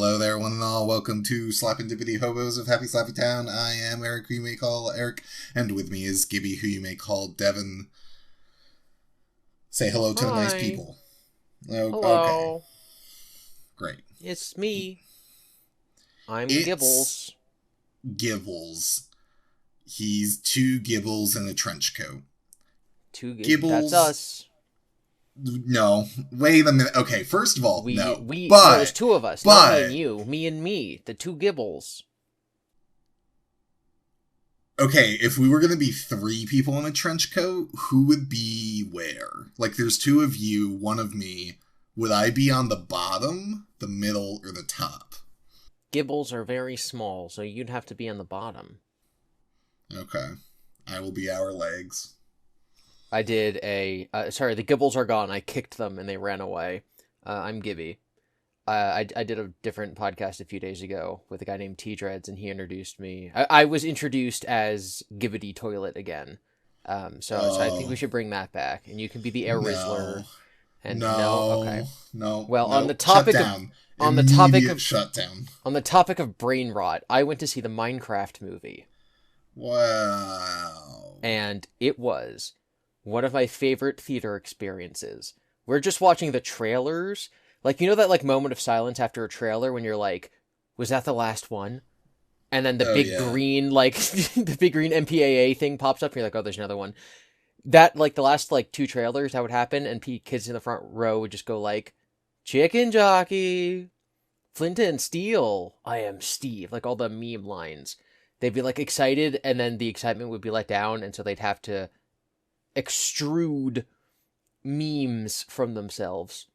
Hello there, one and all. Welcome to Slapendipity Hobos of Happy Slappy Town. I am Eric, who you may call Eric, and with me is Gibby, who you may call Devon. Say hello to the nice people. Hello. Okay. Great. It's me. I'm Gibbles. Gibbles. He's two Gibbles in a trench coat. Gibbles. That's us. No, wait a minute. Okay, first of all, no. There's two of us, not me and you. Me and me, the two Gibbles. Okay, if we were going to be three people in a trench coat, who would be where? Like, there's two of you, one of me. Would I be on the bottom, the middle, or the top? Gibbles are very small, so you'd have to be on the bottom. Okay. I will be our legs. I did the Gibbles are gone. I kicked them and they ran away. I'm Gibby. I did a different podcast a few days ago with a guy named T-Dreads, and he introduced me. I was introduced as Gibbity Toilet again. So I think we should bring that back, and you can be the Air Rizzler. And okay. No. Well, no. on the topic shutdown. On the topic of brain rot, I went to see the Minecraft movie. Wow. And it was one of my favorite theater experiences. We're just watching the trailers. Like, you know that, like, moment of silence after a trailer when you're like, was that the last one? And then the green, like, the big green MPAA thing pops up, and you're like, oh, there's another one. That, like, the last, like, two trailers, that would happen, and kids in the front row would just go, like, chicken jockey, Flint and Steel, I am Steve, like, all the meme lines. They'd be, like, excited, and then the excitement would be let down, and so they'd have to extrude memes from themselves.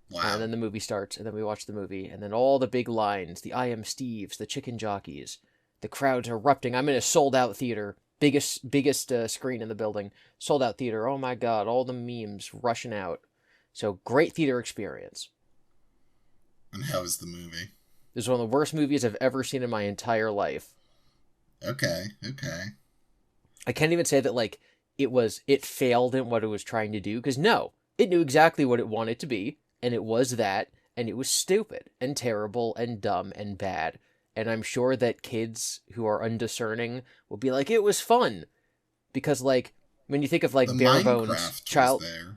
Wow. And then the movie starts, and then we watch the movie, and then all the big lines, the I am Steves, the chicken jockeys, the crowd's erupting. I'm in a sold-out theater, biggest screen in the building, sold-out theater. Oh my god, all the memes rushing out. So, great theater experience. And how is the movie? This is one of the worst movies I've ever seen in my entire life. Okay. I can't even say that, like, it failed in what it was trying to do, because no, it knew exactly what it wanted to be, and it was that, and it was stupid, and terrible, and dumb, and bad, and I'm sure that kids who are undiscerning will be like, it was fun, because, like, when you think of, like, the bare Minecraft bones child... was there.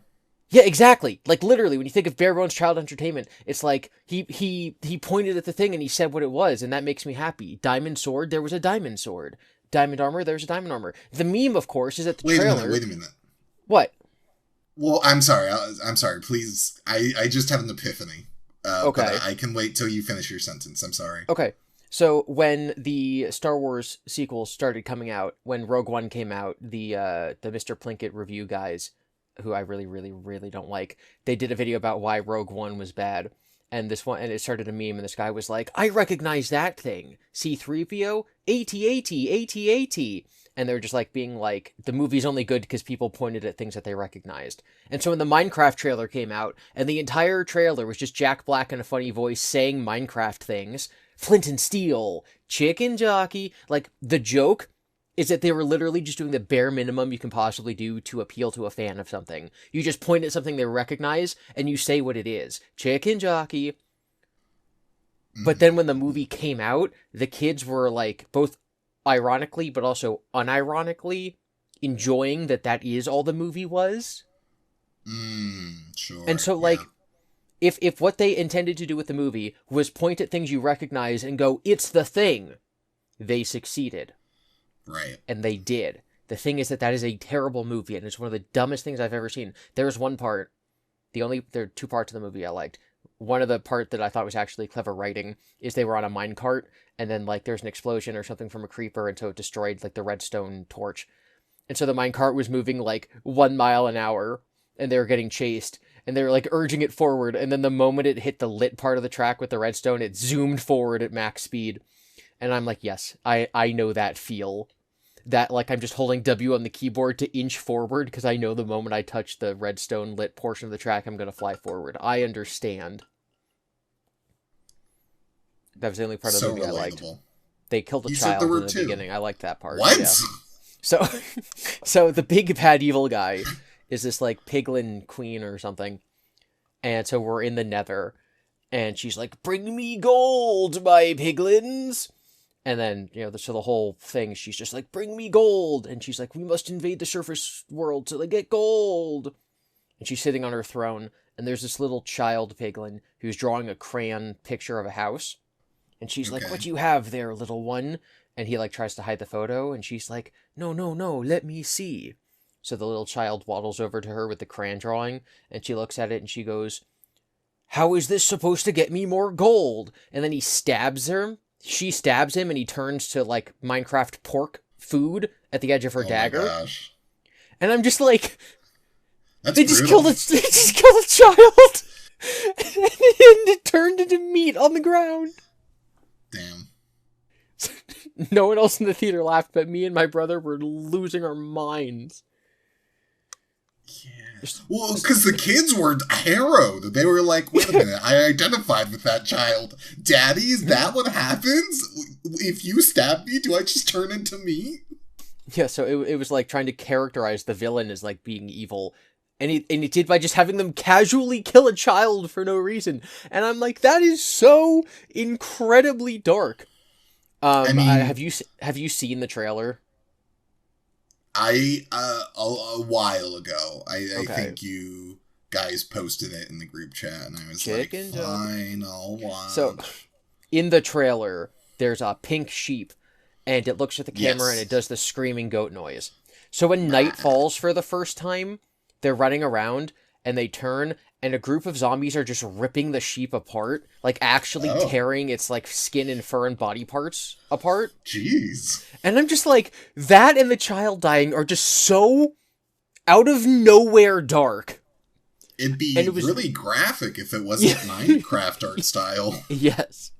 Yeah, exactly, like, literally, when you think of bare bones child entertainment, it's like, he pointed at the thing, and he said what it was, and that makes me happy. Diamond sword, there was a diamond sword. Diamond armor, there's a diamond armor. The meme, of course, is that the trailer... Wait a minute. What? Well, I'm sorry, please. I just had an epiphany. Okay. But I can wait till you finish your sentence, I'm sorry. Okay, so when the Star Wars sequels started coming out, when Rogue One came out, the Mr. Plinkett review guys, who I really, really, really don't like, they did a video about why Rogue One was bad. And it started a meme, and this guy was like, I recognize that thing. C-3PO, AT-AT. And they're just, like, being like, the movie's only good because people pointed at things that they recognized. And so when the Minecraft trailer came out, and the entire trailer was just Jack Black in a funny voice saying Minecraft things, Flint and Steel, chicken jockey, like, the joke is that they were literally just doing the bare minimum you can possibly do to appeal to a fan of something. You just point at something they recognize, and you say what it is. Chicken jockey. But then when the movie came out, the kids were, like, both ironically, but also unironically enjoying that is all the movie was. Sure. And so, like, if what they intended to do with the movie was point at things you recognize and go, it's the thing, they succeeded. Right. And they did. The thing is that is a terrible movie, and it's one of the dumbest things I've ever seen. There was one part, there are two parts of the movie I liked. One of the part that I thought was actually clever writing is they were on a minecart, and then, like, there's an explosion or something from a creeper, and so it destroyed, like, the redstone torch. And so the minecart was moving, like, 1 mile an hour, and they were getting chased, and they were, like, urging it forward, and then the moment it hit the lit part of the track with the redstone, it zoomed forward at max speed. And I'm like, yes, I know that feel. That, like, I'm just holding W on the keyboard to inch forward, because I know the moment I touch the redstone lit portion of the track, I'm going to fly forward. I understand. That was the only part of the movie I liked. They killed a child in the beginning. I liked that part. What? Yeah. So the big bad evil guy is this, like, piglin queen or something. And so we're in the Nether. And she's like, "Bring me gold, my piglins." And then, so the whole thing, she's just like, "Bring me gold." And she's like, "We must invade the surface world to get gold." And she's sitting on her throne, and there's this little child piglin who's drawing a crayon picture of a house. And she's like, "What do you have there, little one?" And he tries to hide the photo, and she's like, "No, no, no, let me see." So the little child waddles over to her with the crayon drawing, and she looks at it, and she goes, "How is this supposed to get me more gold?" And then he stabs her. She stabs him, and he turns to, Minecraft pork food at the edge of her dagger. My gosh. And I'm just like... That's they just killed a child! And it turned into meat on the ground. Damn. No one else in the theater laughed, but me and my brother were losing our minds. Yeah. Well, because the kids were harrowed. They were like, "Wait a minute, I identified with that child. Daddy, is that what happens? If you stab me, do I just turn into meat?" Yeah, so it was trying to characterize the villain as being evil. And it did by just having them casually kill a child for no reason. And I'm like, that is so incredibly dark. I mean, have you seen the trailer? A while ago, I Okay. think you guys posted it in the group chat, and I was Chicken like, "Fine, I'll watch." So, in the trailer, there's a pink sheep, and it looks at the camera and it does the screaming goat noise. So when night falls for the first time, they're running around and they turn, and a group of zombies are just ripping the sheep apart, actually tearing its skin and fur and body parts apart. Jeez. And I'm just like, that and the child dying are just so out of nowhere dark. It'd be really graphic if it wasn't Minecraft art style. Yes.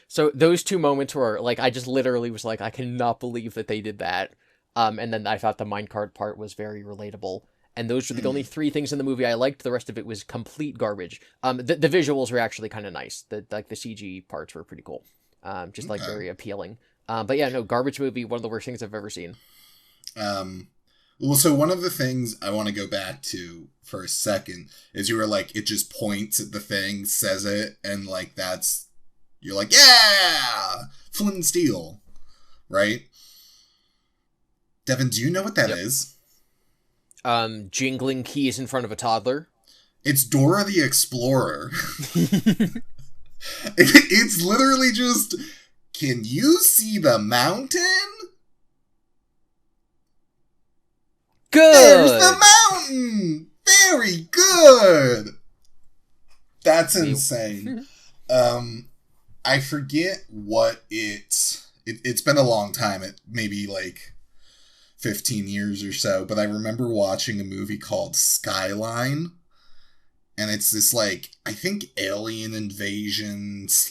So those two moments were I just literally was like, I cannot believe that they did that. And then I thought the minecart part was very relatable. And those were the only three things in the movie I liked. The rest of it was complete garbage. The visuals were actually kind of nice. The CG parts were pretty cool. Very appealing. But yeah, no, garbage movie, one of the worst things I've ever seen. Well, so one of the things I want to go back to for a second is you were like, it just points at the thing, says it, and you're like, yeah! Flint and Steel. Right? Devon, do you know what that is? Jingling keys in front of a toddler. It's Dora the Explorer. It's literally just, can you see the mountain? Good! There's the mountain! Very good! That's insane. I forget what it's been a long time. It maybe 15 years or so, but I remember watching a movie called Skyline, and it's this I think alien invasion /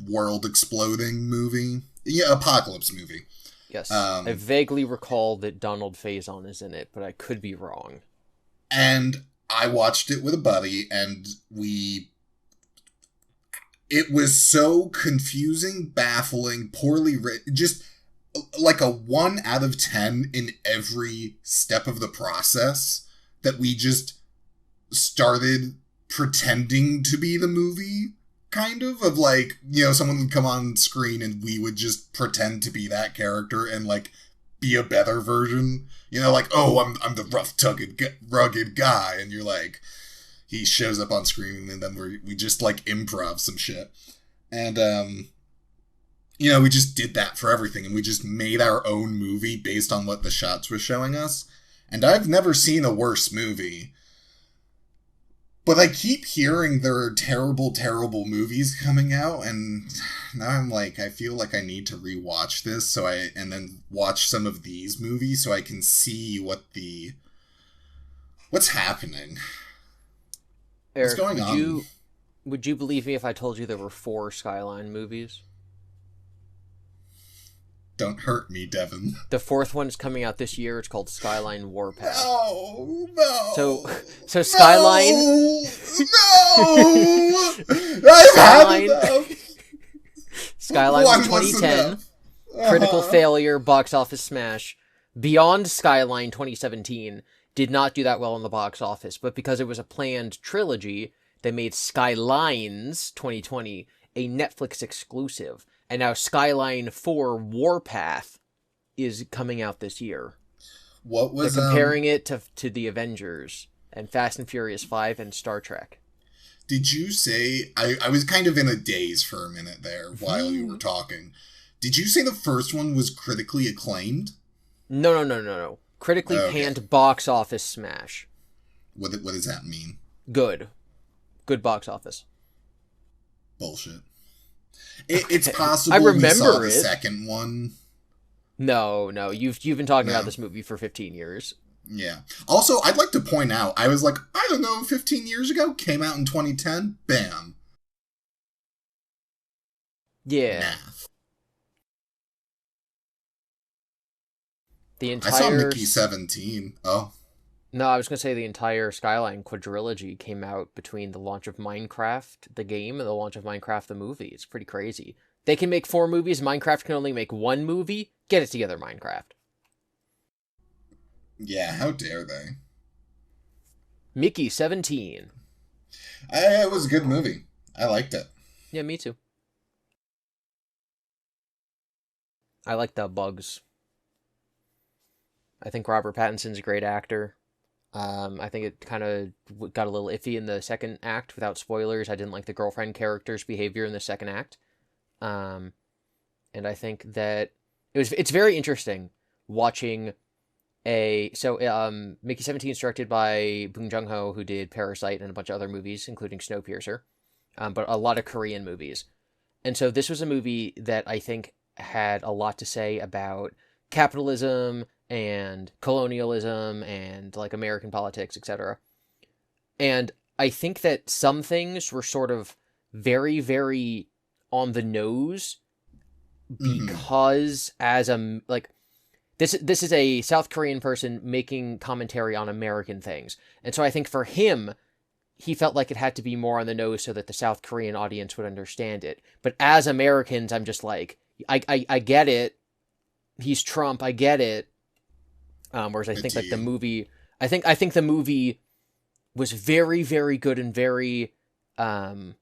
world exploding movie. Yeah, apocalypse movie. Yes. I vaguely recall that Donald Faison is in it, but I could be wrong. And I watched it with a buddy, and it was so confusing, baffling, poorly written, just a 1 out of 10 in every step of the process, that we just started pretending to be the movie, kind of someone would come on screen and we would just pretend to be that character and be a better version, oh, I'm the rough, rugged guy, and you're he shows up on screen, and then we just improv some shit, and we just did that for everything, and we just made our own movie based on what the shots were showing us. And I've never seen a worse movie. But I keep hearing there are terrible, terrible movies coming out, and now I'm I feel like I need to rewatch this, and then watch some of these movies so I can see what's happening. Eric, what's going on? Would you believe me if I told you there were 4 Skyline movies? Don't hurt me, Devon. The 4th one is coming out this year. It's called Skyline Warpath. No. So Skyline. No. I've had enough. Skyline was 2010. Critical failure, box office smash. Beyond Skyline 2017 did not do that well in the box office, but because it was a planned trilogy, They made Skylines 2020 a Netflix exclusive, and now Skyline 4 Warpath is coming out this year. What was They're comparing it to the Avengers and Fast and Furious 5 and Star Trek. Did you say I was kind of in a daze for a minute there while you were talking? Did you say the first one was critically acclaimed? No. Critically panned box office smash. What does that mean? Good box office. Bullshit. It's possible I remember we saw the it. second one. No, you've been talking about this movie for 15 years. Yeah. Also, I'd like to point out, I was like, I don't know, 15 years ago, came out in 2010, bam. Yeah. Math. The entire... I saw Mickey 17. Oh. No, I was going to say the entire Skyline quadrilogy came out between the launch of Minecraft, the game, and the launch of Minecraft, the movie. It's pretty crazy. They can make 4 movies. Minecraft can only make 1 movie. Get it together, Minecraft. Yeah, how dare they? Mickey 17. It was a good movie. I liked it. Yeah, me too. I like the bugs. I think Robert Pattinson's a great actor. I think it kind of got a little iffy in the second act. Without spoilers, I didn't like the girlfriend character's behavior in the second act. And I think that it's very interesting watching Mickey 17 is directed by Bong Joon-ho, who did Parasite and a bunch of other movies, including Snowpiercer, but a lot of Korean movies. And so this was a movie that I think had a lot to say about capitalism and colonialism and like American politics, etc. And I think that some things were sort of very, very on the nose because as a like this is a South Korean person making commentary on American things. And so I think for him, he felt like it had to be more on the nose so that the South Korean audience would understand it. But as Americans, I'm just like, I get it. He's Trump. I get it. Whereas I think like the movie, I think the movie was very, very good and very, it's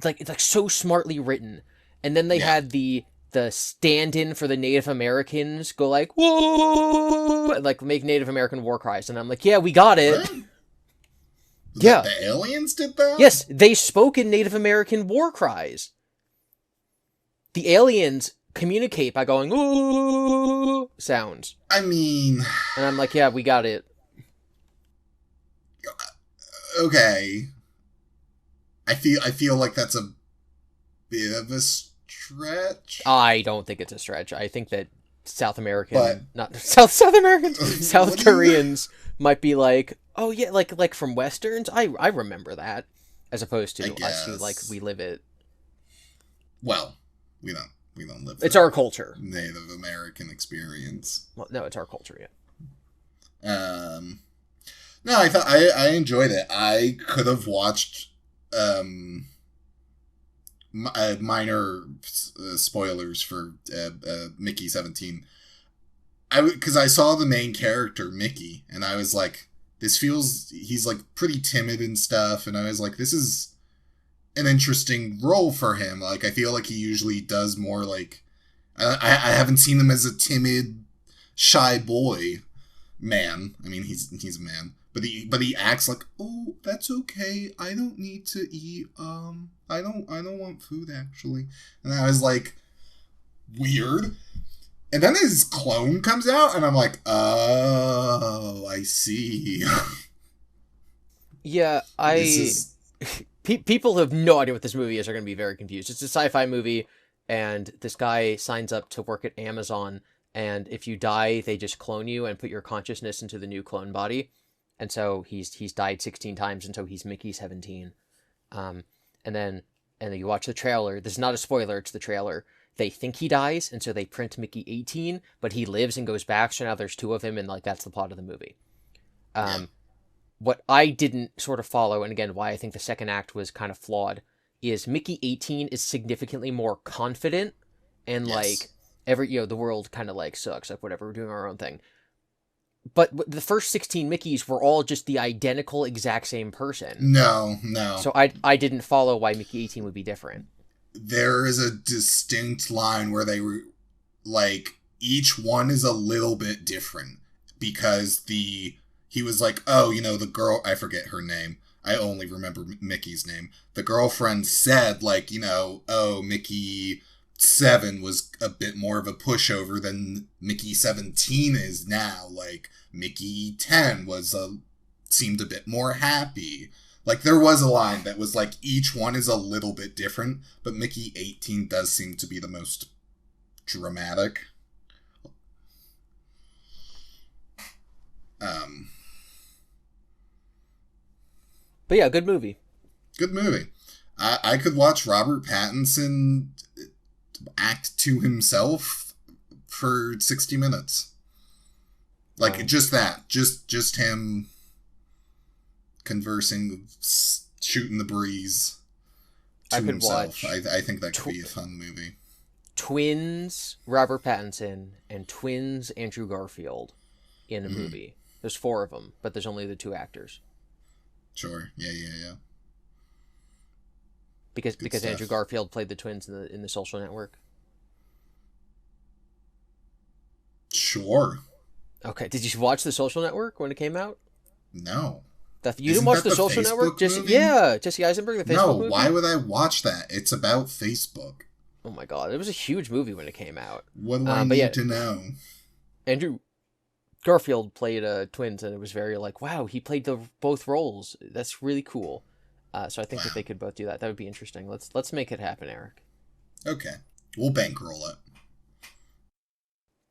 like so smartly written. And then they had the stand-in for the Native Americans go like, whoa, and like make Native American war cries. And I'm like, yeah, we got it. What? Yeah. The aliens did that? Yes, they spoke in Native American war cries. The aliens communicate by going, ooh, sounds. I mean... And I'm like, yeah, we got it. Okay. I feel like that's a bit of a stretch. I don't think it's a stretch. I think that South Koreans might be like, oh yeah, like from Westerns. I remember that, as opposed to us who like we live it. Well, we don't live. It's our culture. Native American experience. Well, no, it's our culture. Yeah. No, I thought I enjoyed it. I could have watched minor spoilers for Mickey 17. Because I saw the main character Mickey, and I was like, he's like pretty timid and stuff, and I was like, this is an interesting role for him. Like, I feel like he usually does more like, I haven't seen him as a timid, shy boy man. I mean, he's a man, but he acts like, oh, that's okay. I don't need to eat. I don't want food actually. And I was like, weird. And then his clone comes out, and I'm like, oh, I see. Yeah, people who have no idea what this movie is are going to be very confused. It's a sci-fi movie, and this guy signs up to work at Amazon, and if you die, they just clone you and put your consciousness into the new clone body. And so he's died 16 times, and so he's Mickey 17. And then you watch the trailer. This is not a spoiler, it's the trailer. They think he dies, and so they print Mickey 18, but he lives and goes back, so now there's 2 of him, and like that's the plot of the movie. What I didn't sort of follow, and again, why I think the second act was kind of flawed, is Mickey 18 is significantly more confident, and like, the world kind of like sucks, like whatever, we're doing our own thing. But the first 16 Mickeys were all just the identical exact same person. No. So I didn't follow why Mickey 18 would be different. There is a distinct line where they were, like, each one is a little bit different. Because he was like, oh, the girl, I forget her name. I only remember Mickey's name. The girlfriend said, like, oh, Mickey 7 was a bit more of a pushover than Mickey 17 is now. Like, Mickey 10 seemed a bit more happy. Like, there was a line that was like, each one is a little bit different, but Mickey 18 does seem to be the most dramatic. But yeah, good movie. Good movie. I could watch Robert Pattinson act to himself for 60 minutes. Like, just that. Just him conversing, shooting the breeze to himself. I think that could be a fun movie. Twins Robert Pattinson and twins Andrew Garfield in a movie. There's 4 of them, but there's only the 2 actors. Sure. Yeah. Because Andrew Garfield played the twins in the Social Network. Sure. Okay. Did you watch the Social Network when it came out? No. You didn't watch the Social Network? Jesse Eisenberg, the Facebook movie? No, why would I watch that? It's about Facebook. Oh my god, it was a huge movie when it came out. What do I need to know? Andrew Garfield played twins, and it was very like, wow, he played both roles. That's really cool. So I think that they could both do that. That would be interesting. Let's make it happen, Eric. Okay, we'll bankroll it.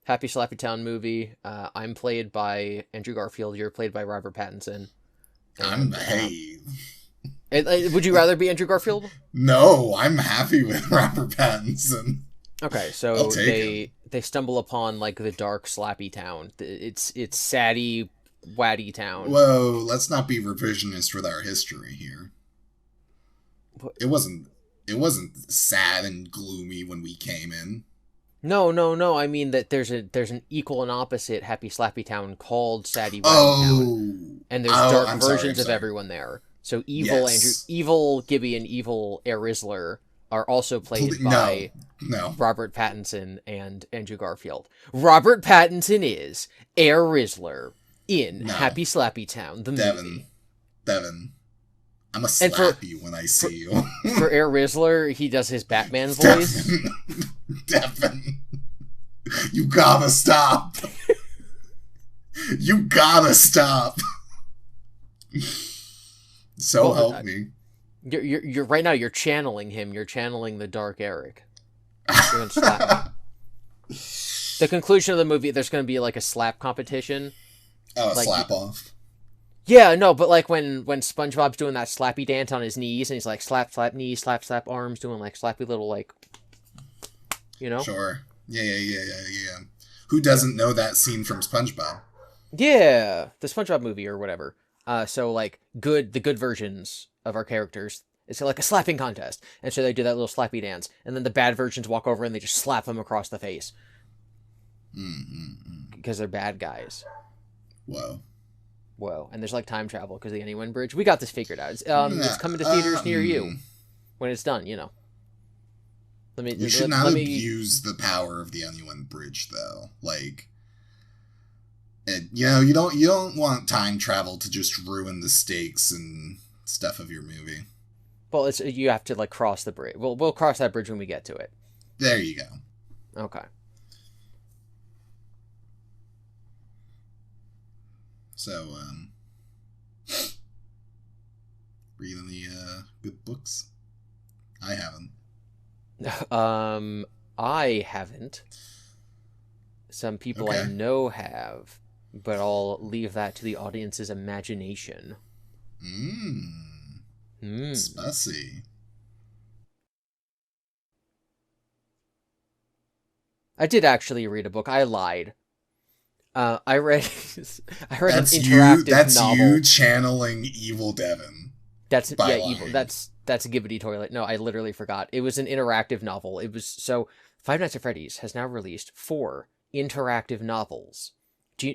Happy Slappy Town movie. I'm played by Andrew Garfield. You're played by Robert Pattinson. Would you rather be Andrew Garfield? No, I'm happy with Robert Pattinson. Okay, so they stumble upon like the dark Slappy Town. It's saddy, waddy town. Whoa, let's not be revisionist with our history here. What? It wasn't sad and gloomy when we came in. No. I mean that there's an equal and opposite Happy Slappy Town called Saddy Waddy Town, and there's dark versions of everyone there. So evil Gibby and evil Air Rizzler are also played by Robert Pattinson and Andrew Garfield. Robert Pattinson is Air Rizzler in Happy Slappy Town, the movie. Devon, I'm gonna slap you when I see you. For Air Rizzler, he does his Batman voice. Devon, you gotta stop. You gotta stop. Help me. You're right now. You're channeling him. You're channeling the Dark Eric. You're gonna slap me. The conclusion of the movie, there's going to be like a slap competition. Oh, like, slap off. Yeah, no, but like when SpongeBob's doing that slappy dance on his knees, and he's like slap knees, slap arms, doing like slappy little like, Sure. Yeah. Who doesn't know that scene from SpongeBob? Yeah, the SpongeBob movie or whatever. So like the good versions of our characters, it's like a slapping contest, and so they do that little slappy dance, and then the bad versions walk over and they just slap them across the face. Because they're bad guys. Whoa. And there's like time travel because of the Anyone Bridge. We got this figured out. It's coming to theaters near you when it's done, We should not abuse the power of the Anyone Bridge, though. Like, you don't want time travel to just ruin the stakes and stuff of your movie. Well, you have to like cross the bridge. We'll cross that bridge when we get to it. There you go. Okay. So, reading the good books? I haven't. I haven't. Some people I know have, but I'll leave that to the audience's imagination. Spicy. I did actually read a book. I lied. I read an interactive that's novel. That's you channeling evil Devon. Evil. That's a Gibbity toilet. No, I literally forgot. It was an interactive novel. Five Nights at Freddy's has now released 4 interactive novels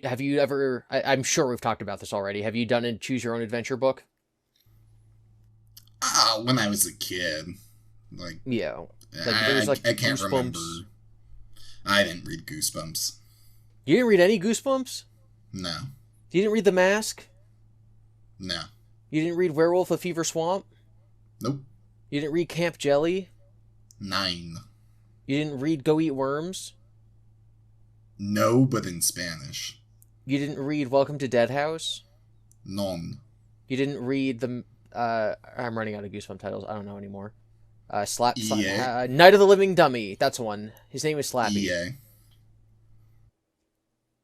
Have you ever? I'm sure we've talked about this already. Have you done a choose your own adventure book? When I was a kid, like Yeah, like there was like I can't remember. Goosebumps. I didn't read Goosebumps. You didn't read any Goosebumps? No. You didn't read The Mask? No. You didn't read Werewolf of Fever Swamp? Nope. You didn't read Camp Jelly? 9. You didn't read Go Eat Worms? No, but in Spanish. You didn't read Welcome to Dead House? Non. You didn't read the... I'm running out of Goosebump titles. I don't know anymore. Night of the Living Dummy. That's one. His name is Slappy. EA.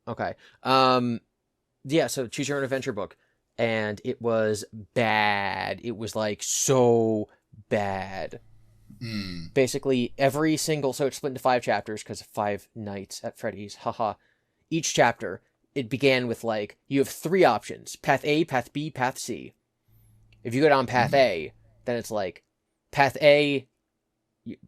Okay. Yeah, so choose your own adventure book. And it was bad. It was, like, so bad. Basically, every single... So it's split into 5 chapters, because of 5 Nights at Freddy's. Haha. Each chapter, it began with, like, you have 3 options. Path A, Path B, Path C. If you go down Path A, then it's like, Path A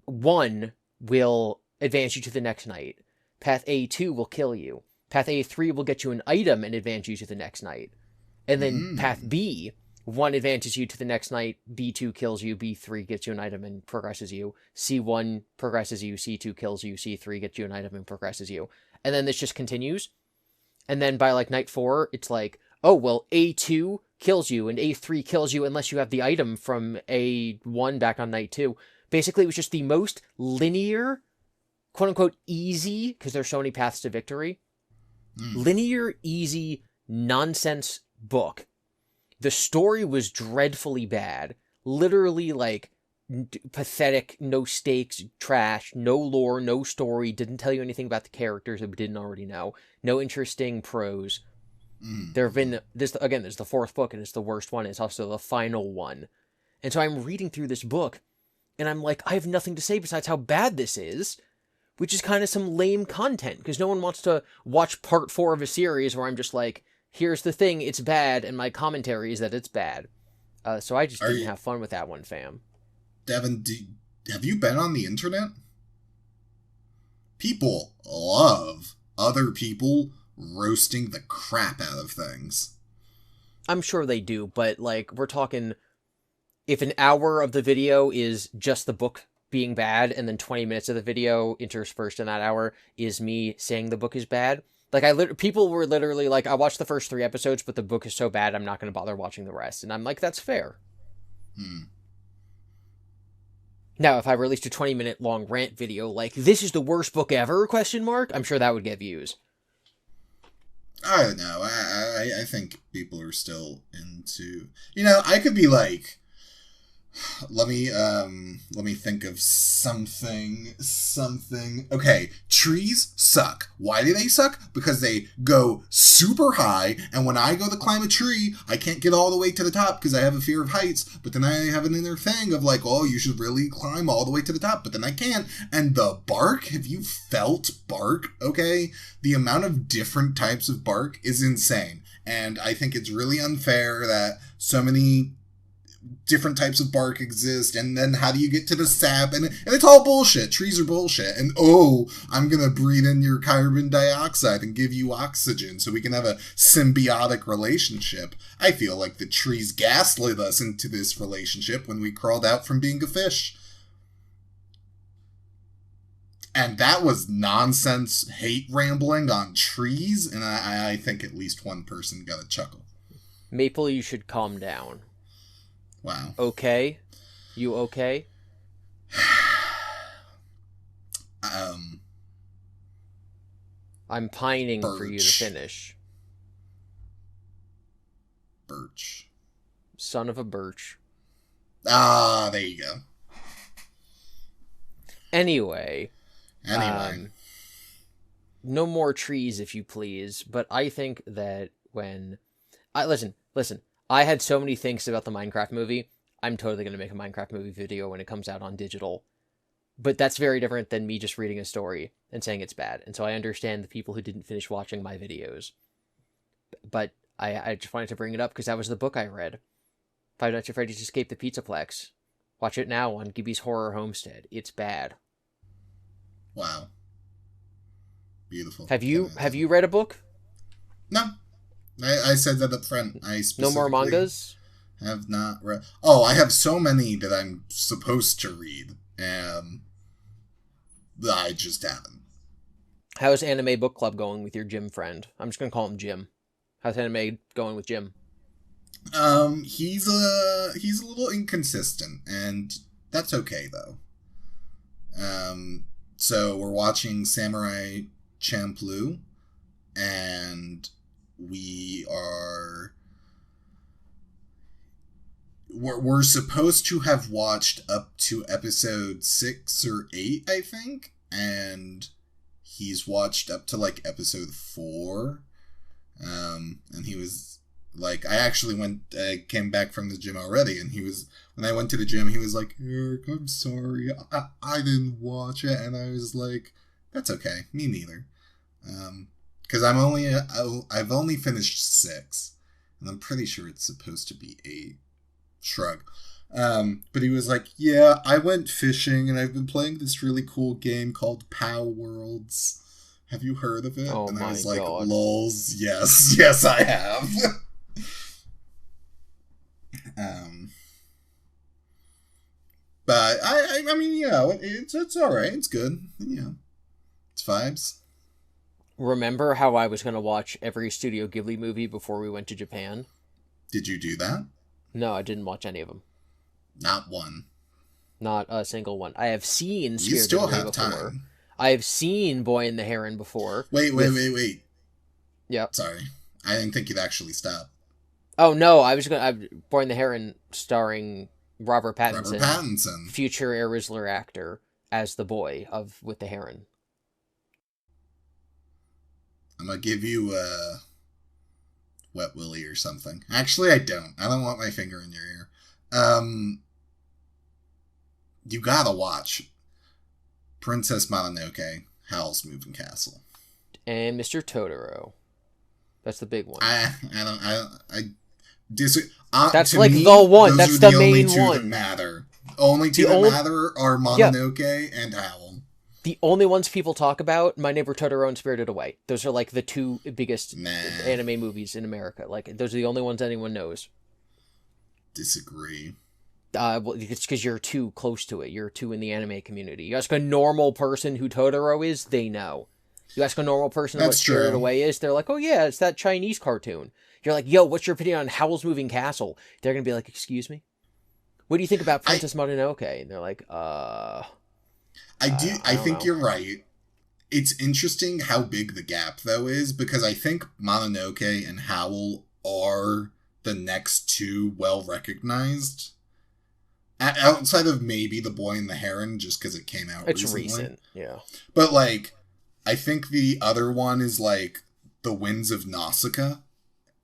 1 will advance you to the next night. Path A2 will kill you. Path A3 will get you an item and advance you to the next night. And then Path B, 1 advances you to the next night, B2 kills you, B3 gets you an item and progresses you, C1 progresses you, C2 kills you, C3 gets you an item and progresses you. And then this just continues. And then by like night 4, it's like, oh, well, A2 kills you and A3 kills you unless you have the item from A1 back on night 2. Basically, it was just the most linear, quote-unquote easy, because there's so many paths to victory, linear, easy, nonsense book. The story was dreadfully bad. Literally, like, pathetic, no stakes, trash, no lore, no story, didn't tell you anything about the characters that we didn't already know, no interesting prose. There have been, this is the 4th book, and it's the worst one. It's also the final one. And so I'm reading through this book, and I'm like, I have nothing to say besides how bad this is, which is kind of some lame content, because no one wants to watch part 4 of a series where I'm just like, here's the thing, it's bad, and my commentary is that it's bad. So I just didn't have fun with that one, fam. Devon, have you been on the internet? People love other people roasting the crap out of things. I'm sure they do, but, like, we're talking... If an hour of the video is just the book being bad, and then 20 minutes of the video interspersed in that hour is me saying the book is bad... Like, people were literally like, I watched the first 3 episodes, but the book is so bad, I'm not going to bother watching the rest. And I'm like, that's fair. Now, if I released a 20-minute long rant video, like, this is the worst book ever, ? I'm sure that would get views. I don't know. I think people are still into... I could be like... Let me think of something. Okay, trees suck. Why do they suck? Because they go super high, and when I go to climb a tree, I can't get all the way to the top because I have a fear of heights, but then I have an inner thing of like, oh, you should really climb all the way to the top, but then I can't. And the bark, have you felt bark? Okay, the amount of different types of bark is insane, and I think it's really unfair that so many different types of bark exist, and then how do you get to the sap, and it's all bullshit. Trees are bullshit, and I'm gonna breathe in your carbon dioxide and give you oxygen so we can have a symbiotic relationship. I feel like the trees gaslit us into this relationship when we crawled out from being a fish. And that was nonsense hate rambling on trees, and I think at least one person got a chuckle. Maple, you should calm down. Wow. Okay? You okay? I'm pining for you to finish. Birch. Son of a birch. Ah, there you go. Anyway. No more trees, if you please, but I think that when... Listen. I had so many things about the Minecraft movie. I'm totally going to make a Minecraft movie video when it comes out on digital. But that's very different than me just reading a story and saying it's bad. And so I understand the people who didn't finish watching my videos. But I just wanted to bring it up because that was the book I read. Five Nights at Freddy's Escape the Pizzaplex. Watch it now on Gibby's Horror Homestead. It's bad. Wow. Beautiful. Have you read a book? No, I said that up front. I No more specifically mangas? have not read. Oh, I have so many that I'm supposed to read, that I just haven't. How's anime book club going with your gym friend? I'm just gonna call him Jim. How's anime going with Jim? He's a little inconsistent, and that's okay though. So we're watching Samurai Champloo, and we are we're supposed to have watched up to episode 6 or 8, I think, and he's watched up to like episode 4. And he was like, I came back from the gym already, and when I went to the gym, he was like, Eric, I'm sorry, I didn't watch it, and I was like, that's okay, me neither. Because I've only finished 6, and I'm pretty sure it's supposed to be 8. Shrug. But he was like, yeah, I went fishing, and I've been playing this really cool game called Pow Worlds. Have you heard of it? Oh, and I was my like, God. lols, yes, I have. But I mean, it's all right. It's good. It's vibes. Remember how I was gonna watch every Studio Ghibli movie before we went to Japan? Did you do that? No, I didn't watch any of them. Not one. Not a single one. I have seen You Spirited still Away have before. time. I have seen Boy and the Heron before. Wait. Yep. Sorry, I didn't think you'd actually stop. Oh no, Boy and the Heron starring Robert Pattinson. Future Air Rizzler actor, as the boy with the heron. I'm gonna give you a Wet Willy or something. Actually, I don't. I don't want my finger in your ear. You gotta watch Princess Mononoke, Howl's Moving Castle, and Mr. Totoro. That's the big one. I disagree. That's like the one. That's the main one. That matter. Only two that matter are Mononoke and Howl. The only ones people talk about, My Neighbor Totoro and Spirited Away. Those are like the two biggest anime movies in America. Like, those are the only ones anyone knows. Disagree. Well, it's because you're too close to it. You're too in the anime community. You ask a normal person who Totoro is, they know. You ask a normal person what Spirited Away is, they're like, oh yeah, it's that Chinese cartoon. You're like, yo, what's your opinion on Howl's Moving Castle? They're going to be like, excuse me? What do you think about Princess Mononoke? And they're like, I think you're right. It's interesting how big the gap, though, is, because I think Mononoke and Howl are the next two well-recognized. Outside of maybe The Boy and the Heron, just because it came out recently. It's recent, yeah. But, like, I think the other one is, like, The Winds of Nausicaa,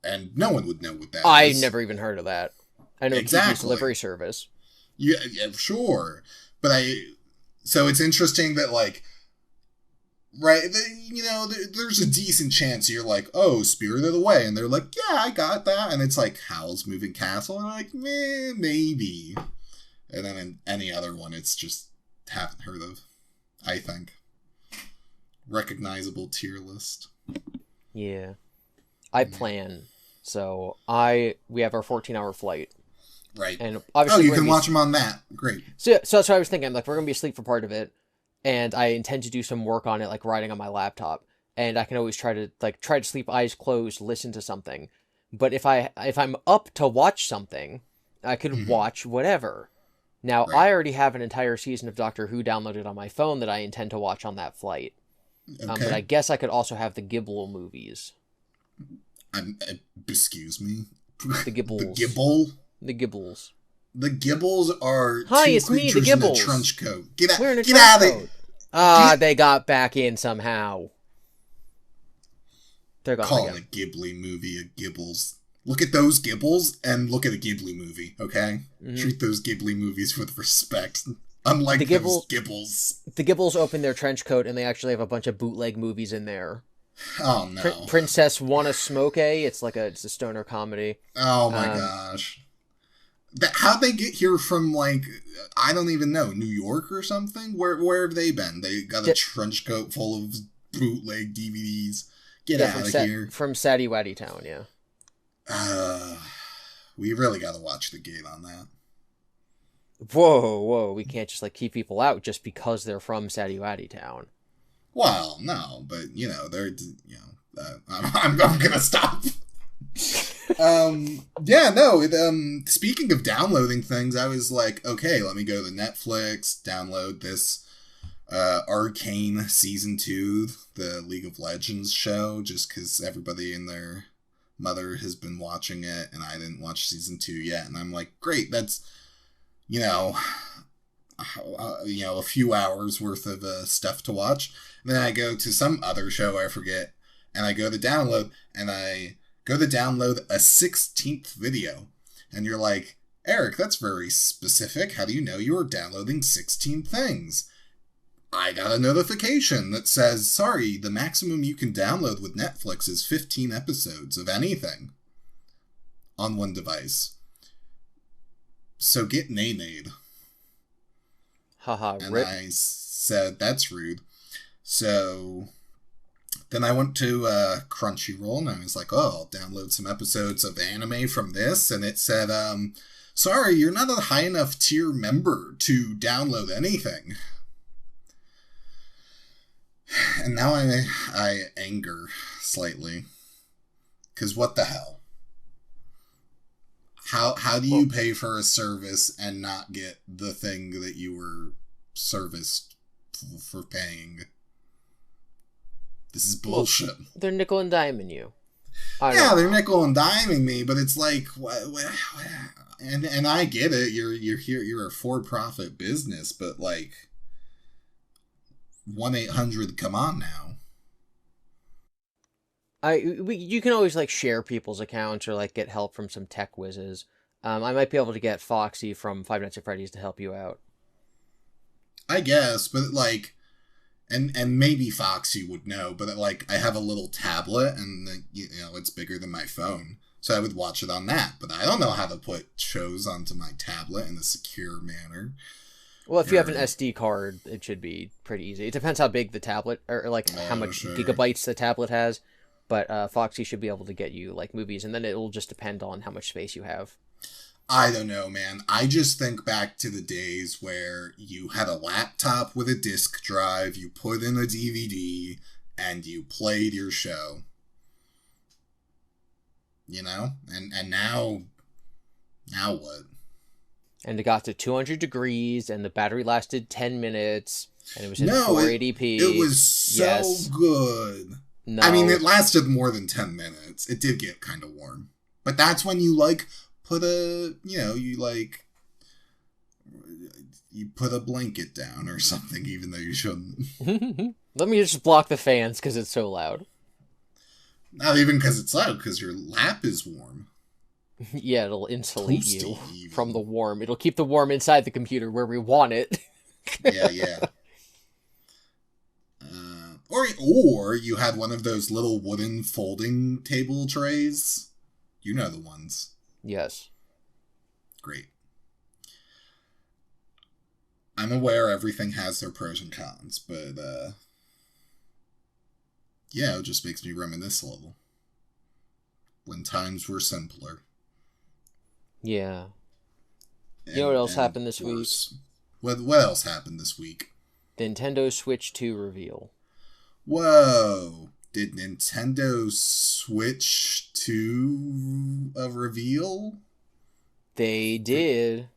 and no one would know what that is. I never even heard of that. I know exactly. PP's delivery service. Yeah, sure. But so it's interesting that, like, right, there's a decent chance you're like, oh, Spirited Away, and they're like, yeah, I got that, and it's like, Howl's Moving Castle, and I'm like, maybe. And then in any other one, it's just haven't heard of, I think. Recognizable tier list. Yeah. I plan. So we have our 14-hour flight. Right. And obviously you can watch them on that. Great. So that's what I was thinking. Like, we're going to be asleep for part of it, and I intend to do some work on it, like writing on my laptop. And I can always try to sleep eyes closed, listen to something. But if I'm up to watch something, I could watch whatever. Now, I already have an entire season of Doctor Who downloaded on my phone that I intend to watch on that flight. Okay. But I guess I could also have the Gibble movies. Excuse me? The Gibbles. The Gibble? The Gibbles. The Gibbles are it's me, the Gibbles. In a trench coat. Get out of it! They got back in somehow. They're gone. Calling a Ghibli movie a Gibbles. Look at those Gibbles and look at a Ghibli movie, okay? Mm-hmm. Treat those Ghibli movies with respect. Unlike those Gibbles. The Gibbles open their trench coat and they actually have a bunch of bootleg movies in there. Oh no! Princess Wanna Smoke? It's a stoner comedy. Oh my gosh! How'd they get here from, like, I don't even know, New York or something? Where have they been? They got a trench coat full of bootleg DVDs. Get Yeah, out of here. from Sadie Waddy Town, yeah. We really got to watch the gate on that. Whoa, we can't just, like, keep people out just because they're from Sadie Waddy Town. Well, no, but, they're, I'm gonna stop. Yeah, no, speaking of downloading things, I was like, okay, let me go to Netflix, download this, Arcane Season 2, the League of Legends show, just because everybody and their mother has been watching it, and I didn't watch Season 2 yet, and I'm like, great, that's, a few hours worth of stuff to watch. And then I go to some other show I forget, and I go to download, and I go to download a 16th video. And you're like, Eric, that's very specific. How do you know you were downloading 16 things? I got a notification that says, sorry, the maximum you can download with Netflix is 15 episodes of anything on one device. So get nay-nayed. Haha, and rip. I said, that's rude. So then I went to Crunchyroll, and I was like, oh, I'll download some episodes of anime from this. And it said, sorry, you're not a high enough tier member to download anything. And now I anger slightly. Because what the hell? How do you pay for a service and not get the thing that you were serviced for paying? This is bullshit. Well, they're nickel and diming you. They're nickel and diming me, but it's like, and I get it. You're here. You're a for-profit business, but like, 1-800. Come on now. You can always, like, share people's accounts or, like, get help from some tech whizzes. I might be able to get Foxy from Five Nights at Freddy's to help you out. I guess, but like, and maybe Foxy would know, but like, I have a little tablet, and it's bigger than my phone, so I would watch it on that. But I don't know how to put shows onto my tablet in a secure manner. Well, if you have an SD card, it should be pretty easy. It depends how big the tablet, or like how much gigabytes the tablet has. But Foxy should be able to get you, like, movies, and then it'll just depend on how much space you have. I don't know, man. I just think back to the days where you had a laptop with a disk drive, you put in a DVD, and you played your show. And now what? And it got to 200 degrees, and the battery lasted 10 minutes, and it was in 480p. It was so good. No. I mean, it lasted more than 10 minutes. It did get kind of warm. But that's when you, like, put a blanket down or something, even though you shouldn't. Let me just block the fans because it's so loud. Not even because it's loud, because your lap is warm. Yeah, it'll insulate you from the warm. It'll keep the warm inside the computer where we want it. Yeah. Or you had one of those little wooden folding table trays. You know the ones. Yes. Great. I'm aware everything has their pros and cons, but it just makes me reminisce a little. When times were simpler. Yeah. You know what else happened this week? What else happened this week? Nintendo Switch 2 reveal. Whoa. Did Nintendo Switch 2 a reveal? They did.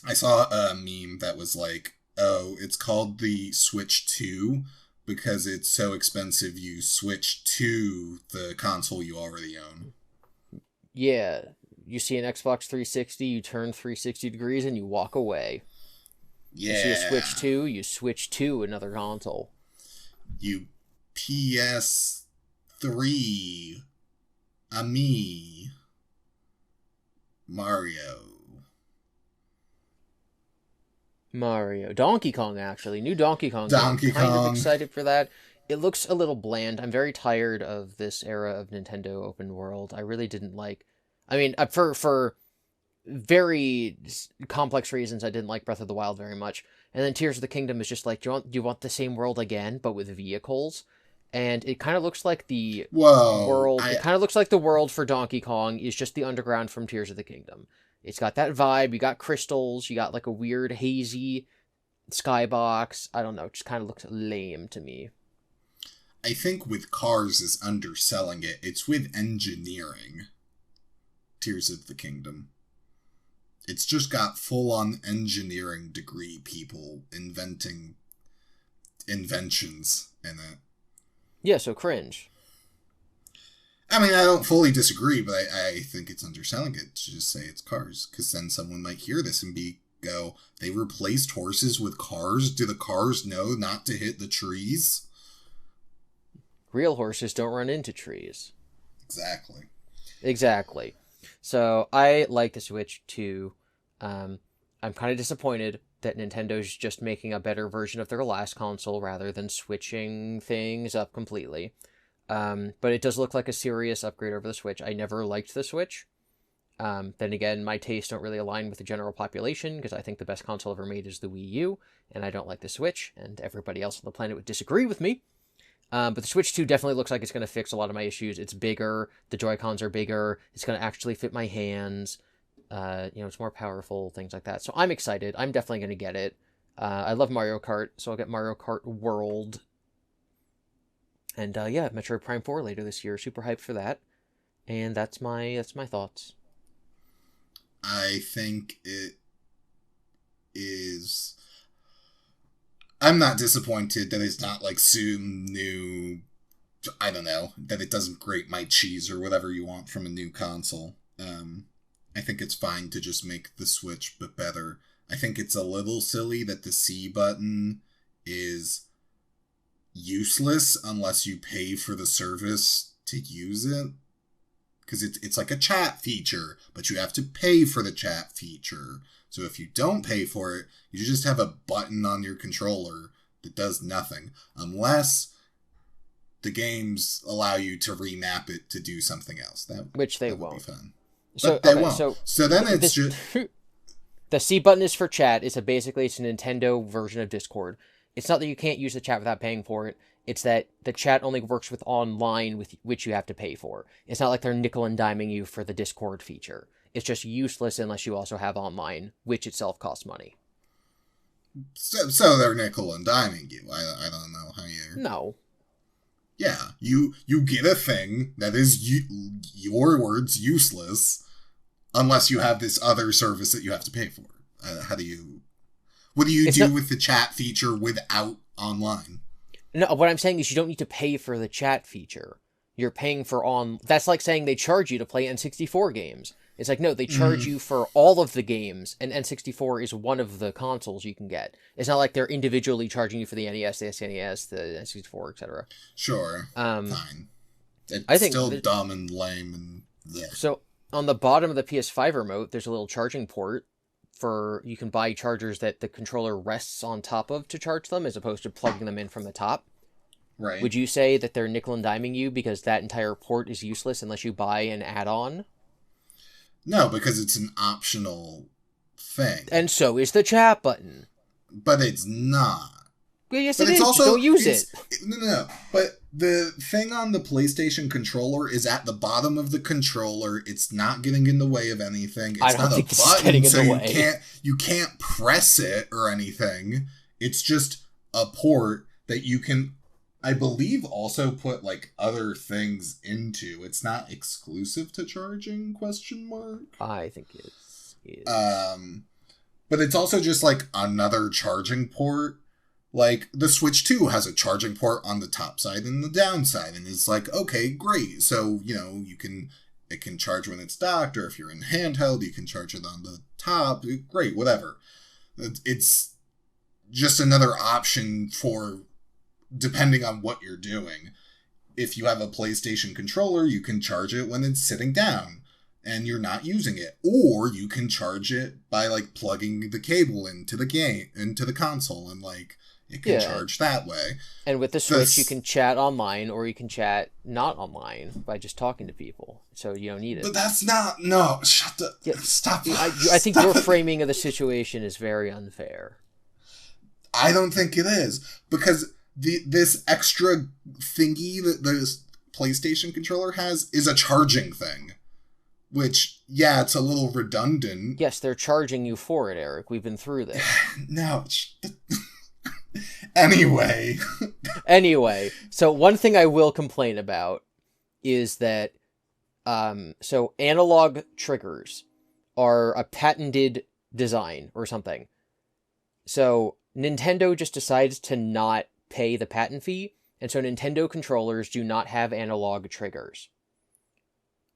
I saw a meme that was like, oh, it's called the Switch 2 because it's so expensive you switch to the console you already own. Yeah. You see an Xbox 360, you turn 360 degrees, and you walk away. Yeah. You see a Switch 2, you switch to another console. You PS3 me Mario. Donkey Kong, actually. New Donkey Kong. I'm kind of excited for that. It looks a little bland. I'm very tired of this era of Nintendo open world. I really didn't like... I mean, for very complex reasons, I didn't like Breath of the Wild very much. And then Tears of the Kingdom is just like, do you want the same world again, but with vehicles? and it kind of looks like the Whoa. world. It kind of looks like the world for Donkey Kong is just the underground from Tears of the Kingdom. It's got that vibe. You got crystals. You got like a weird hazy skybox. I don't know. It just kind of looks lame to me. I think with Cars is underselling it. It's with engineering. Tears of the Kingdom. It's just got full-on engineering degree people inventing inventions in it. Yeah, so cringe. I mean, I don't fully disagree, but I think it's underselling it to just say it's Cars. Because then someone might hear this and go, they replaced horses with cars? Do the cars know not to hit the trees? Real horses don't run into trees. Exactly. So I like the Switch too. I'm kind of disappointed that Nintendo's just making a better version of their last console rather than switching things up completely. But it does look like a serious upgrade over the Switch. I never liked the Switch. Then again, my tastes don't really align with the general population because I think the best console ever made is the Wii U, and I don't like the Switch, and everybody else on the planet would disagree with me. But the Switch 2 definitely looks like it's going to fix a lot of my issues. It's bigger, the Joy-Cons are bigger, it's going to actually fit my hands, it's more powerful, things like that. So I'm excited. I'm definitely going to get it. I love Mario Kart, so I'll get Mario Kart World. And Metroid Prime 4 later this year. Super hyped for that. And that's my thoughts. I think it is... I'm not disappointed that it's not like some new... I don't know, that it doesn't grate my cheese or whatever you want from a new console. I think it's fine to just make the Switch but better. I think it's a little silly that the C button is useless unless you pay for the service to use it. Because it's like a chat feature, but you have to pay for the chat feature. So if you don't pay for it, you just have a button on your controller that does nothing. Unless the games allow you to remap it to do something else. Which they that won't. Would be fun. So, but they won't. So then it's just... The C button is for chat. It's a Nintendo version of Discord. It's not that you can't use the chat without paying for it. It's that the chat only works with online, with which you have to pay for. It's not like they're nickel and diming you for the Discord feature. It's just useless unless you also have online, which itself costs money. So they're nickel and diming you. I don't know how you... No. Yeah, you get a thing that is, your words, useless, unless you have this other service that you have to pay for. What do you do with the chat feature without online? No, what I'm saying is you don't need to pay for the chat feature. You're paying for that's like saying they charge you to play N64 games. It's like, no, they charge you for all of the games, and N64 is one of the consoles you can get. It's not like they're individually charging you for the NES, the SNES, the N64, etc. Sure, fine. It's I think still dumb and lame and... Yeah. So, on the bottom of the PS5 remote, there's a little charging port you can buy chargers that the controller rests on top of to charge them, as opposed to plugging them in from the top. Right. Would you say that they're nickel and diming you because that entire port is useless unless you buy an add-on? No, because it's an optional thing. And so is the chat button. But it's not. Well, yes, it is. Also, you don't use it. No. But the thing on the PlayStation controller is at the bottom of the controller. It's not getting in the way of anything. It's not a button, so you can't press it or anything. It's just a port that you can, I believe, also put like other things into. It's not exclusive to charging, ? I think it is. But it's also just like another charging port. Like the Switch 2 has a charging port on the top side and the down side, and it's like, okay, great. So, it can charge when it's docked, or if you're in handheld, you can charge it on the top. Great, whatever. It's just another option for, depending on what you're doing. If you have a PlayStation controller, you can charge it when it's sitting down and you're not using it. Or you can charge it by like plugging the cable into the console, and like it can charge that way. And with the Switch, you can chat online, or you can chat not online by just talking to people. So you don't need it. But that's not... No, shut the... Yeah. Stop. I think your framing of the situation is very unfair. I don't think it is. Because this extra thingy that the PlayStation controller has is a charging thing. Which, yeah, it's a little redundant. Yes, they're charging you for it, Eric. We've been through this. No. Anyway. Anyway, so one thing I will complain about is that, so analog triggers are a patented design or something. So Nintendo just decides to not pay the patent fee, and so Nintendo controllers do not have analog triggers.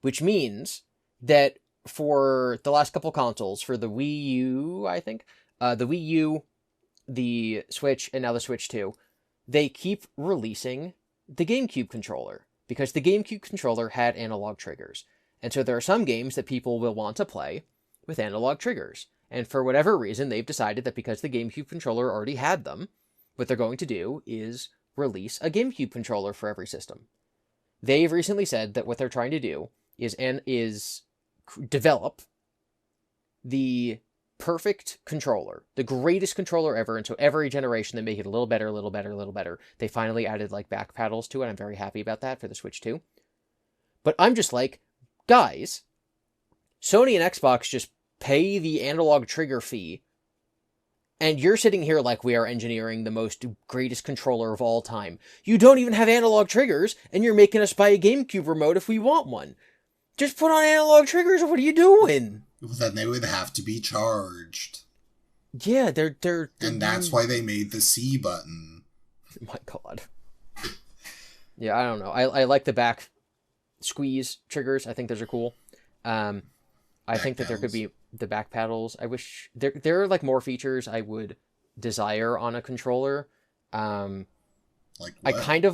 Which means that for the last couple consoles, for the Wii U, I think, the Wii U, the Switch, and now the Switch 2, they keep releasing the GameCube controller, because the GameCube controller had analog triggers. And so there are some games that people will want to play with analog triggers. And for whatever reason, they've decided that because the GameCube controller already had them, what they're going to do is release a GameCube controller for every system. They've recently said that what they're trying to do is develop the perfect controller, the greatest controller ever, and so every generation they make it a little better, a little better, a little better. They finally added like back paddles to it. I'm very happy about that for the Switch 2. But I'm just like, guys, Sony and Xbox just pay the analog trigger fee, and you're sitting here like we are engineering the most greatest controller of all time. You don't even have analog triggers, and you're making us buy a GameCube remote if we want one. Just put on analog triggers. What are you doing? Well, then they would have to be charged. Yeah, they're and that's why they made the C button. My God. Yeah, I don't know. I like the back squeeze triggers. I think those are cool. I think that there could be the back paddles. I wish there are like more features I would desire on a controller. Like what? I kind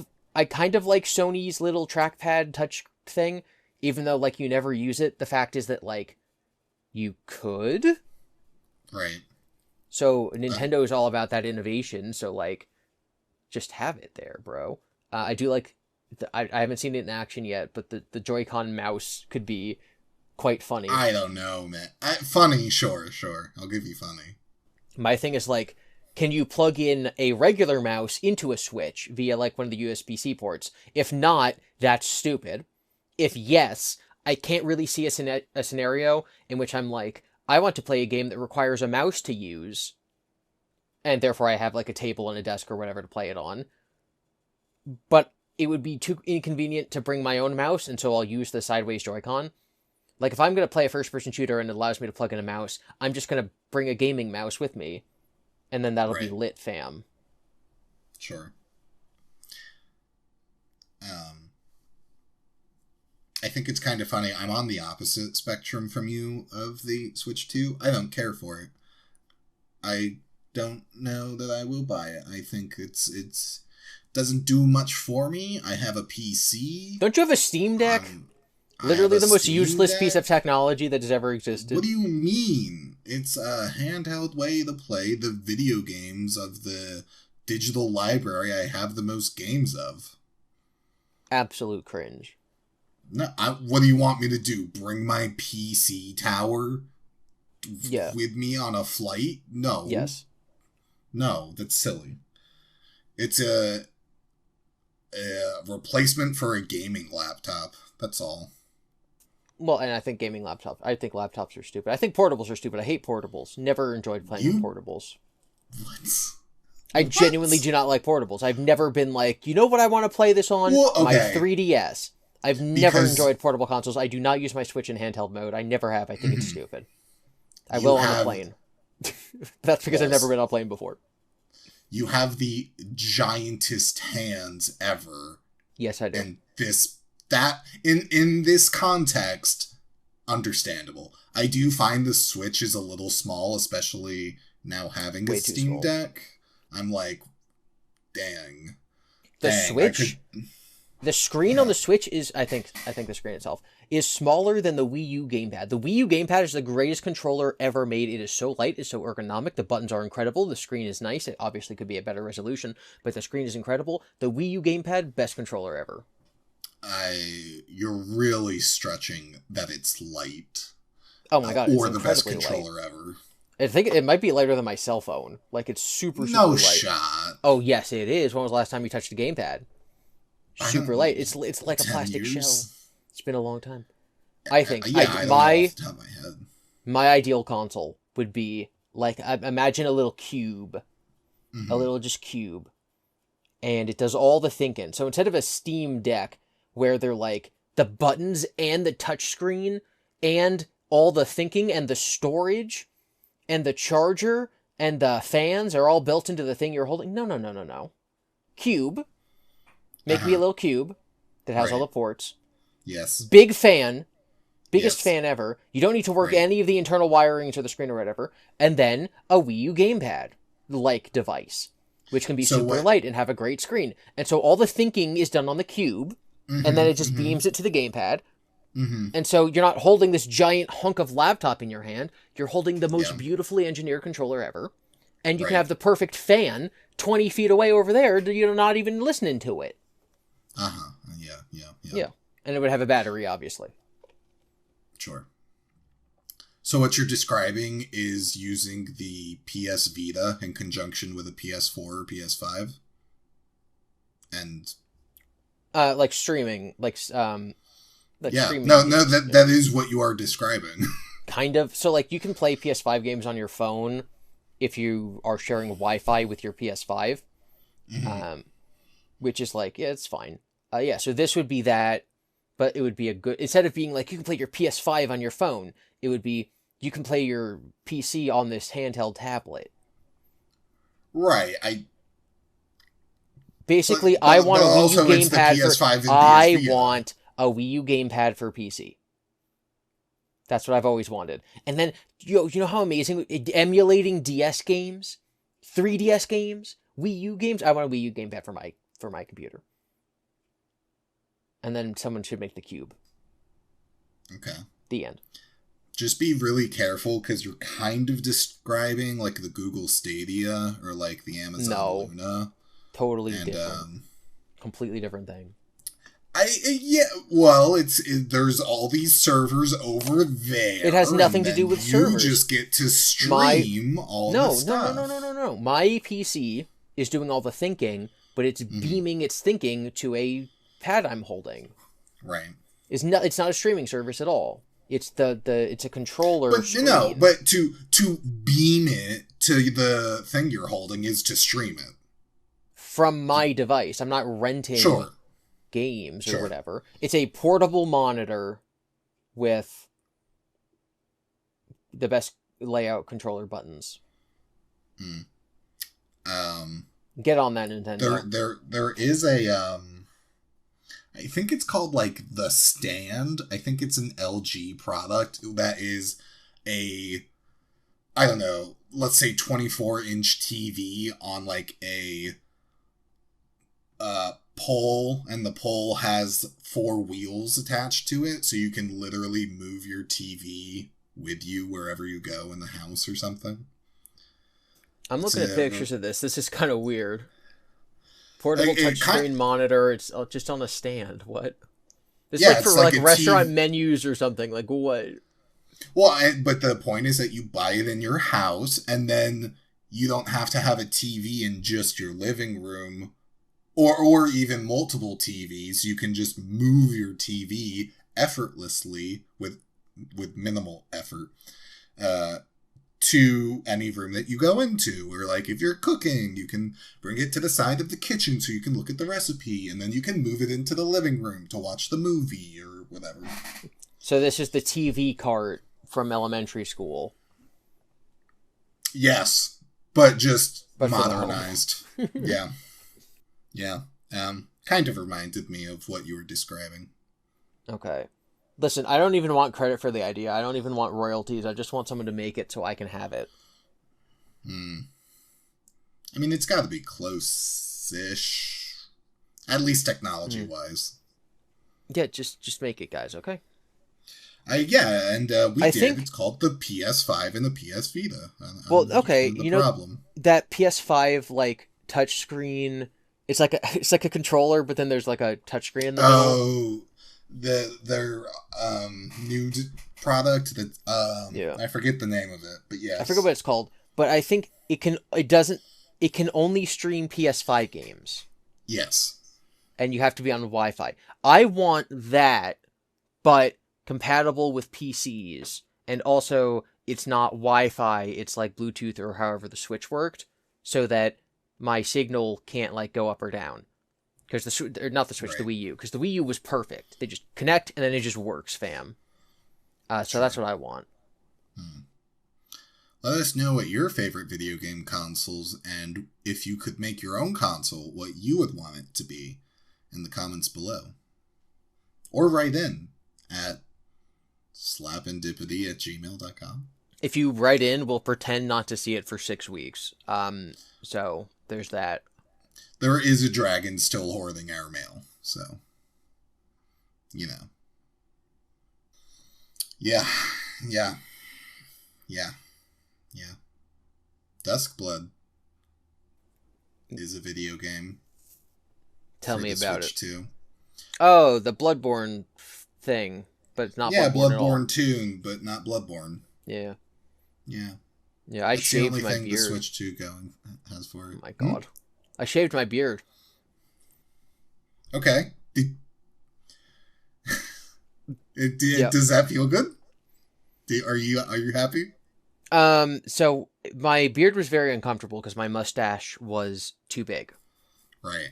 of like Sony's little trackpad touch thing. Even though, like, you never use it, the fact is that, like, you could. Right. So, Nintendo is all about that innovation, so, like, just have it there, bro. I do like, I haven't seen it in action yet, but the Joy-Con mouse could be quite funny. I don't know, man. Funny, sure. I'll give you funny. My thing is, like, can you plug in a regular mouse into a Switch via, like, one of the USB-C ports? If not, that's stupid. If yes, I can't really see a scenario in which I'm like, I want to play a game that requires a mouse to use, and therefore I have like a table and a desk or whatever to play it on. But it would be too inconvenient to bring my own mouse, and so I'll use the sideways Joy-Con. Like, if I'm going to play a first-person shooter and it allows me to plug in a mouse, I'm just going to bring a gaming mouse with me, and then that'll be lit, fam. Sure. I think it's kind of funny. I'm on the opposite spectrum from you of the Switch 2. I don't care for it. I don't know that I will buy it. I think it's doesn't do much for me. I have a PC. Don't you have a Steam Deck? Literally the most useless piece of technology that has ever existed. What do you mean? It's a handheld way to play the video games of the digital library I have the most games of. Absolute cringe. No, what do you want me to do? Bring my PC tower with me on a flight? No. Yes. No, that's silly. It's a replacement for a gaming laptop. That's all. Well, and I think I think laptops are stupid. I think portables are stupid. I hate portables. Never enjoyed playing with portables. What? I genuinely do not like portables. I've never been like, you know what I want to play this on? Well, okay. My 3DS. I've never enjoyed portable consoles. I do not use my Switch in handheld mode. I never have. I think it's stupid. I will on a plane. That's because I've never been on a plane before. You have the giantest hands ever. Yes, I do. And in this context, understandable. I do find the Switch is a little small, especially now having a Steam Deck. I'm like, dang. Switch? The screen on the Switch is, I think the screen itself, is smaller than the Wii U gamepad. The Wii U gamepad is the greatest controller ever made. It is so light, it's so ergonomic, the buttons are incredible, the screen is nice, it obviously could be a better resolution, but the screen is incredible. The Wii U gamepad, best controller ever. You're really stretching that it's light. Oh my god, it's or the best controller light. ever. I think it might be lighter than my cell phone. Like, it's super No light. shot. Oh, yes, it is. When was the last time you touched a gamepad? Super light. It's like a 10 plastic years? shell. It's been a long time. I think. I don't know off the top of my head. My ideal console would be, like, imagine a little cube. Mm-hmm. A little just cube. And it does all the thinking. So instead of a Steam Deck, where they're like, the buttons and the touchscreen and all the thinking and the storage and the charger and the fans are all built into the thing you're holding. No. Cube. Make me a little cube that has all the ports. Yes. Big fan. Biggest fan ever. You don't need to work any of the internal wirings or the screen or whatever. And then a Wii U gamepad-like device, which can be super light and have a great screen. And so all the thinking is done on the cube, and then it just beams it to the gamepad. And so you're not holding this giant hunk of laptop in your hand. You're holding the most beautifully engineered controller ever. And you can have the perfect fan 20 feet away over there. You're not even listening to it. Yeah. And it would have a battery, obviously. Sure. So what you're describing is using the PS Vita in conjunction with a PS4 or PS5? And... like streaming, streaming. No, that is what you are describing. Kind of. So, like, you can play PS5 games on your phone if you are sharing Wi-Fi with your PS5. Which is like, yeah, it's fine. So this would be that, but it would be a good... Instead of being like, you can play your PS5 on your phone, it would be, you can play your PC on this handheld tablet. Right. Basically, I want a Wii U gamepad for... I want a Wii U gamepad for PC. That's what I've always wanted. And then, you know how amazing... Emulating DS games? 3DS games? Wii U games? I want a Wii U gamepad for my computer. And then someone should make the cube. Okay. The end. Just be really careful, because you're kind of describing, like, the Google Stadia, or, like, the Amazon Luna. Totally different. Completely different thing. There's all these servers over there. It has nothing to do with servers. You just get to stream all the stuff. No. My PC is doing all the thinking, but it's beaming its thinking to a pad I'm holding. Right. It's not a streaming service at all. It's it's a controller. But screen. but to beam it to the thing you're holding is to stream it from my device. I'm not renting games or whatever. It's a portable monitor with the best layout controller buttons. Get on that, Nintendo. There is a I think it's called, like, The Stand. I think it's an LG product that is I don't know, let's say 24-inch TV on, like, a pole, and the pole has 4 wheels attached to it, so you can literally move your TV with you wherever you go in the house or something. I'm looking at pictures of this. This is kind of weird. Portable touchscreen monitor. It's just on a stand. What? This is for like restaurant menus or something. Like what? Well, but the point is that you buy it in your house, and then you don't have to have a TV in just your living room, or even multiple TVs. You can just move your TV effortlessly with minimal effort to any room that you go into. Or, like, if you're cooking, you can bring it to the side of the kitchen so you can look at the recipe, and then you can move it into the living room to watch the movie or whatever. So this is the TV cart from elementary school. Yes, but modernized. Yeah. Kind of reminded me of what you were describing. Okay. Listen, I don't even want credit for the idea. I don't even want royalties. I just want someone to make it so I can have it. I mean, it's got to be close-ish. At least technology-wise. Yeah, just make it, guys, okay? We did. It's called the PS5 and the PS Vita. Okay, that PS5, like, touchscreen, it's like a controller, but then there's, like, a touchscreen in the middle. Their new product that Yeah. I forget the name of it, but yes. I forget what it's called, but I think it can only stream PS5 games. Yes. And you have to be on Wi-Fi. I want that, but compatible with PCs, and also it's not Wi-Fi, it's like Bluetooth or however the Switch worked, so that my signal can't like go up or down. Because not the Switch, Right. the Wii U. Because the Wii U was perfect. They just connect and then it just works, fam. So that's what I want. Let us know what your favorite video game consoles, and if you could make your own console, what you would want it to be in the comments below. Or write in at slapendipity@gmail.com. If you write in, we'll pretend not to see it for 6 weeks. So there's that. There is a dragon still hoarding our mail, so, you know. Yeah. Duskblood is a video game. Tell me about it. Too. Oh, the Bloodborne thing, but it's not Bloodborne at all. Bloodborne 2, but not Bloodborne. Yeah. Yeah. Yeah, I shaved my beard. That's the only thing the Switch 2 has for it. Oh my god. I shaved my beard. Okay. Yep. Does that feel good? Are you happy? So my beard was very uncomfortable because my mustache was too big. Right.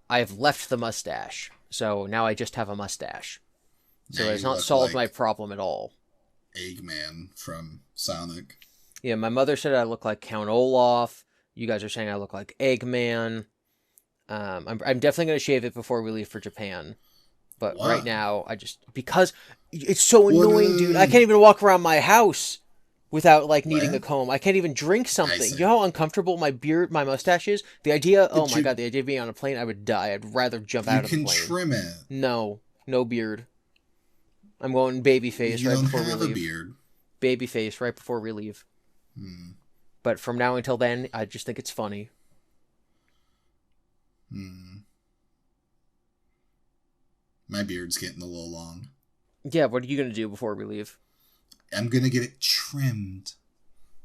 I've left the mustache, so now I just have a mustache. So Now it's you not look solved like my problem at all. Eggman from Sonic. Yeah, my mother said I look like Count Olaf. You guys are saying I look like Eggman. I'm definitely gonna shave it before we leave for Japan. But Wow. right now, because it's so annoying, dude. I can't even walk around my house without like needing a comb. I can't even drink something. You know how uncomfortable my mustache is? The idea of being on a plane, I would die. I'd rather jump out of the plane. You can trim it. No beard. I'm going baby face right before we leave. You don't have a beard. Baby face right before we leave. But from now until then, I just think it's funny. My beard's getting a little long. Yeah, what are you going to do before we leave? I'm going to get it trimmed.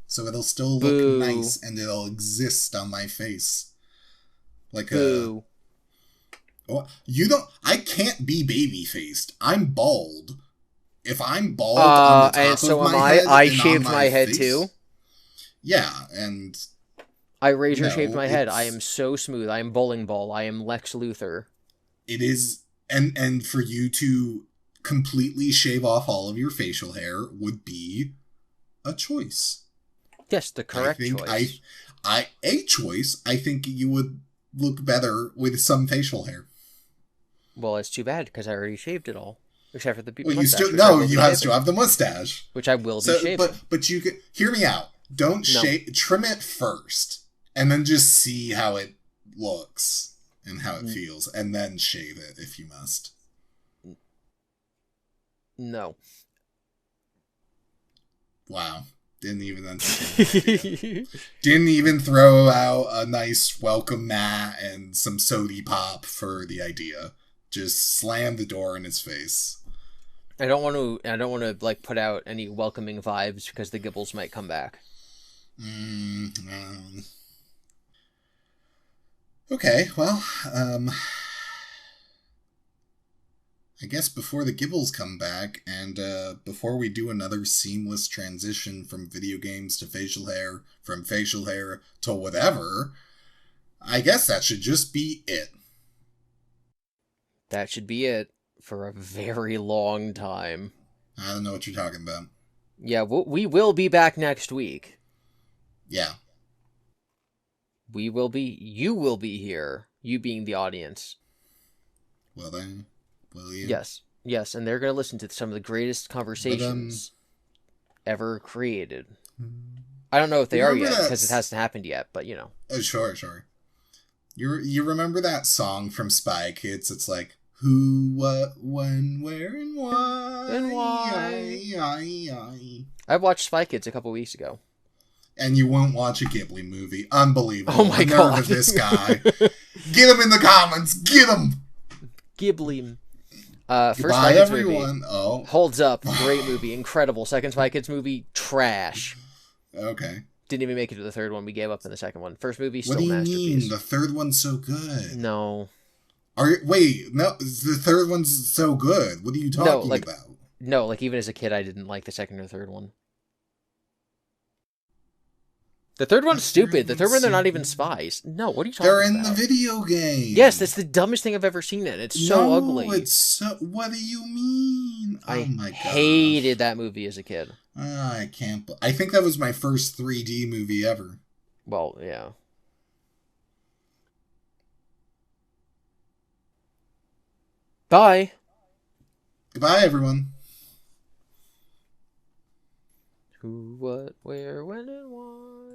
So it'll still look nice and it'll exist on my face. Like Boo. I can't be baby-faced. I'm bald. If I'm bald on the top and so of am my head I shaved my head face, too. Yeah, and I razor shaved my head. I am so smooth. I am bowling ball. I am Lex Luthor. It is, and for you to completely shave off all of your facial hair would be a choice. Yes, the correct choice. A choice. I think you would look better with some facial hair. Well, it's too bad because I already shaved it all, except for the mustache. You still have the mustache, which I will be shaving. But you could hear me out. Don't trim it first, and then just see how it looks and how it feels, and then shave it if you must. No. Wow. Didn't even entertain. Didn't even throw out a nice welcome mat and some sody pop for the idea. Just slam the door in his face. I don't want to like put out any welcoming vibes because the Gibbles might come back. Okay, well, I guess before the Gibbles come back, and before we do another seamless transition from video games to facial hair, from facial hair to whatever, I guess that should just be it. That should be it for a very long time. I don't know what you're talking about. Yeah, we will be back next week. Yeah. You will be here, you being the audience. Well then, will you? Yes, and they're going to listen to some of the greatest conversations ever created. I don't know if they are yet, because it hasn't happened yet, but you know. Oh, sure. You remember that song from Spy Kids? It's like, who, what, when, where, and why. And why. I watched Spy Kids a couple weeks ago. And you won't watch a Ghibli movie. Unbelievable. Oh my god. Of this guy. Get him in the comments. Get him. Ghibli. First Goodbye, Spy Kids movie everyone. Oh, holds up. Great movie. Incredible. Second Spy Kids movie, trash. okay. Didn't even make it to the third one. We gave up in the second one. First movie, What still do you masterpiece. mean? The third one's so good. No. Wait, no, the third one's so good. What are you talking about? No, like even as a kid, I didn't like the second or third one. The third one's stupid. The third one, they're not even spies. No, what are you talking about? They're in the video game. Yes, that's the dumbest thing I've ever seen. It's so ugly. It's so. What do you mean? I Oh my god! hated that movie as a kid. I can't. I think that was my first 3D movie ever. Well, yeah. Bye. Goodbye, everyone. Who, what, where, when, and why.